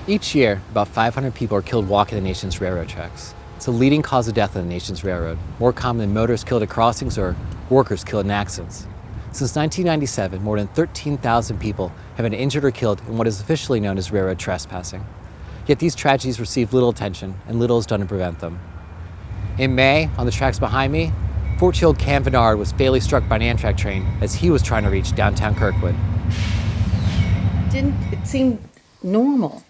Each year, about 500 people are killed walking the nation's railroad tracks. It's the leading cause of death on the nation's railroad, more common than motorists killed at crossings or workers killed in accidents. Since 1997, more than 13,000 people have been injured or killed in what is officially known as railroad trespassing. Yet these tragedies receive little attention, and little is done to prevent them. In May, on the tracks behind me, 14-year-old Cam Vennard was fatally struck by an Amtrak train as he was trying to reach downtown Kirkwood. It seemed normal.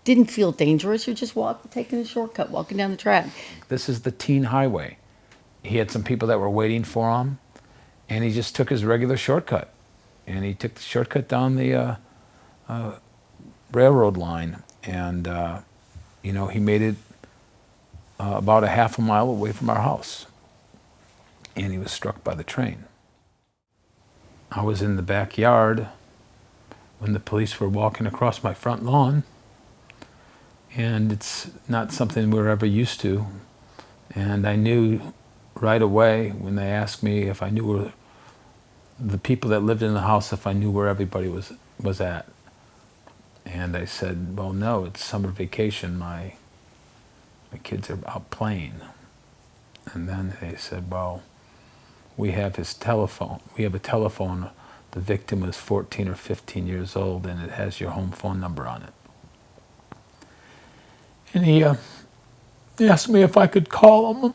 Didn't feel dangerous. You're just taking a shortcut, walking down the track. This is the teen highway. He had some people that were waiting for him, and he just took his regular shortcut. And he took the shortcut down the railroad line, and he made it about a half a mile away from our house. And he was struck by the train. I was in the backyard when the police were walking across my front lawn, and it's not something we're ever used to. And I knew right away when they asked me if I knew where the people that lived in the house, if I knew where everybody was at. And I said, well, no, it's summer vacation. My kids are out playing. And then they said, well, we have his telephone. We have a telephone. The victim was 14 or 15 years old, and it has your home phone number on it. And he asked me if I could call him.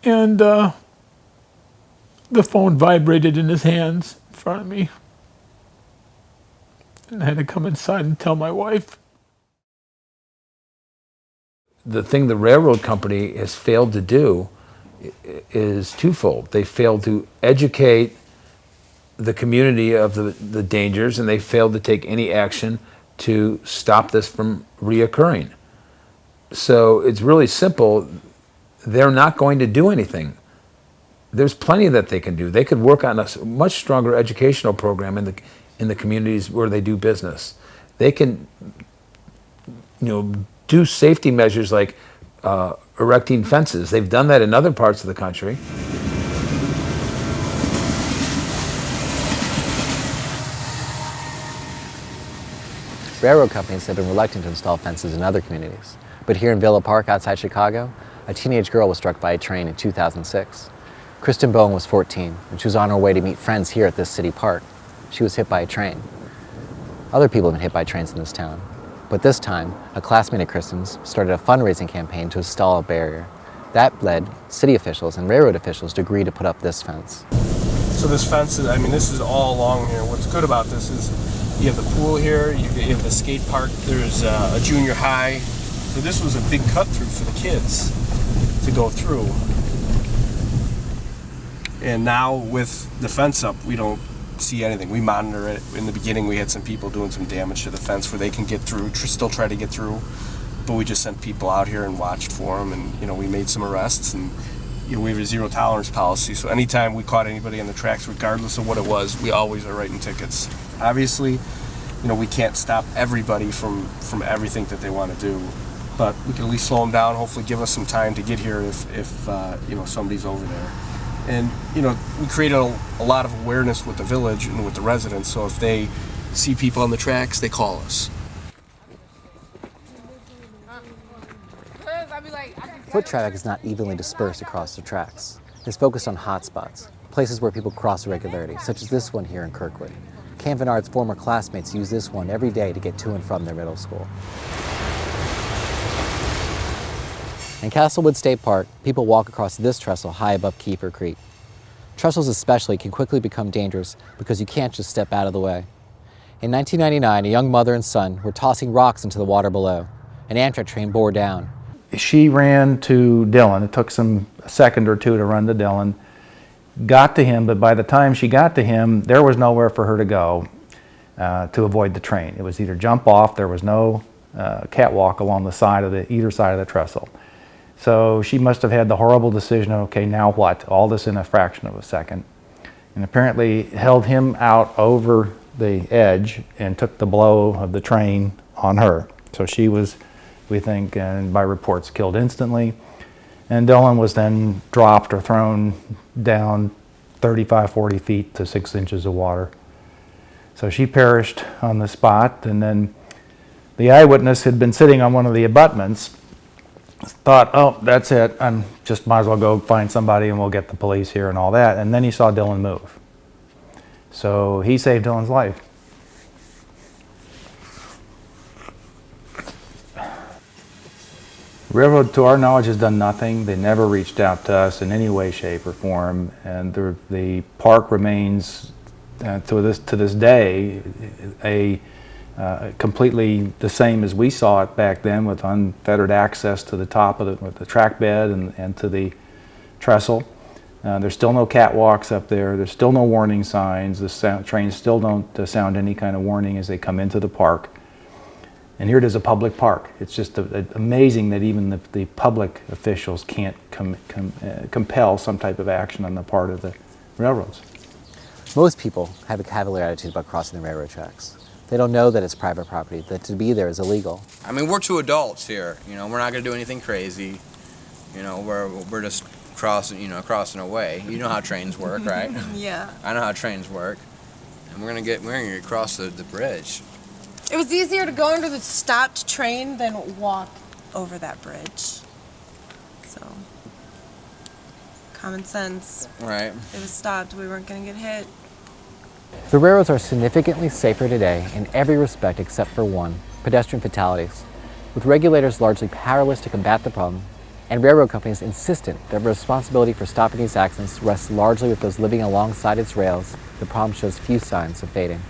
And the phone vibrated in his hands in front of me. And I had to come inside and tell my wife. The thing the railroad company has failed to do is twofold. They failed to educate the community of the dangers, and they failed to take any action to stop this from reoccurring. So it's really simple. They're not going to do anything. There's plenty that they can do. They could work on a much stronger educational program in the communities where they do business. They can, do safety measures like erecting fences. They've done that in other parts of the country. Railroad companies have been reluctant to install fences in other communities. But here in Villa Park outside Chicago, a teenage girl was struck by a train in 2006. Kristen Bowen was 14, and she was on her way to meet friends here at this city park. She was hit by a train. Other people have been hit by trains in this town. But this time, a classmate of Kristen's started a fundraising campaign to install a barrier. That led city officials and railroad officials to agree to put up this fence. So this fence is, this is all along here. What's good about this is you have the pool here, you have the skate park, there's a junior high. So this was a big cut through for the kids to go through. And now with the fence up, we don't see anything. We monitor it. In the beginning, we had some people doing some damage to the fence where they can get through, still try to get through. But we just sent people out here and watched for them, and we made some arrests, and we have a zero tolerance policy. So anytime we caught anybody on the tracks, regardless of what it was, we always are writing tickets. Obviously, we can't stop everybody from everything that they want to do, but we can at least slow them down. Hopefully, give us some time to get here if somebody's over there. And we created a lot of awareness with the village and with the residents. So if they see people on the tracks, they call us. Foot traffic is not evenly dispersed across the tracks. It's focused on hot spots, places where people cross regularly, such as this one here in Kirkwood. Cam Vennard's former classmates use this one every day to get to and from their middle school. In Castlewood State Park, people walk across this trestle high above Kiefer Creek. Trestles especially can quickly become dangerous because you can't just step out of the way. In 1999, a young mother and son were tossing rocks into the water below. An Amtrak train bore down. She ran to Dylan. It took a second or two to run to Dylan. Got to him, but by the time she got to him, there was nowhere for her to go to avoid the train. It was either jump off, there was no catwalk along the side of either side of the trestle. So she must have had the horrible decision of, okay, now what? All this in a fraction of a second. And apparently held him out over the edge and took the blow of the train on her. So she was, we think, and by reports, killed instantly. And Dylan was then dropped or thrown down 35, 40 feet to 6 inches of water. So she perished on the spot, and then the eyewitness had been sitting on one of the abutments, thought, oh, that's it, I'm just might as well go find somebody and we'll get the police here and all that. And then he saw Dylan move. So he saved Dylan's life. Railroad, to our knowledge, has done nothing. They never reached out to us in any way, shape, or form, and the park remains, to this day, completely the same as we saw it back then, with unfettered access to the top of the track bed and to the trestle. There's still no catwalks up there. There's still no warning signs. The trains still don't sound any kind of warning as they come into the park. And here it is, a public park. It's just amazing that even the public officials can't compel some type of action on the part of the railroads. Most people have a cavalier attitude about crossing the railroad tracks. They don't know that it's private property, that to be there is illegal. I mean, we're two adults here. You know, we're not going to do anything crazy. You know, we're just crossing away. You know how trains work, right? Yeah. I know how trains work. And we're gonna get across the bridge. It was easier to go under the stopped train than walk over that bridge. So, common sense. Right. It was stopped. We weren't going to get hit. The railroads are significantly safer today in every respect except for one, pedestrian fatalities. With regulators largely powerless to combat the problem, and railroad companies insistent that responsibility for stopping these accidents rests largely with those living alongside its rails, the problem shows few signs of fading.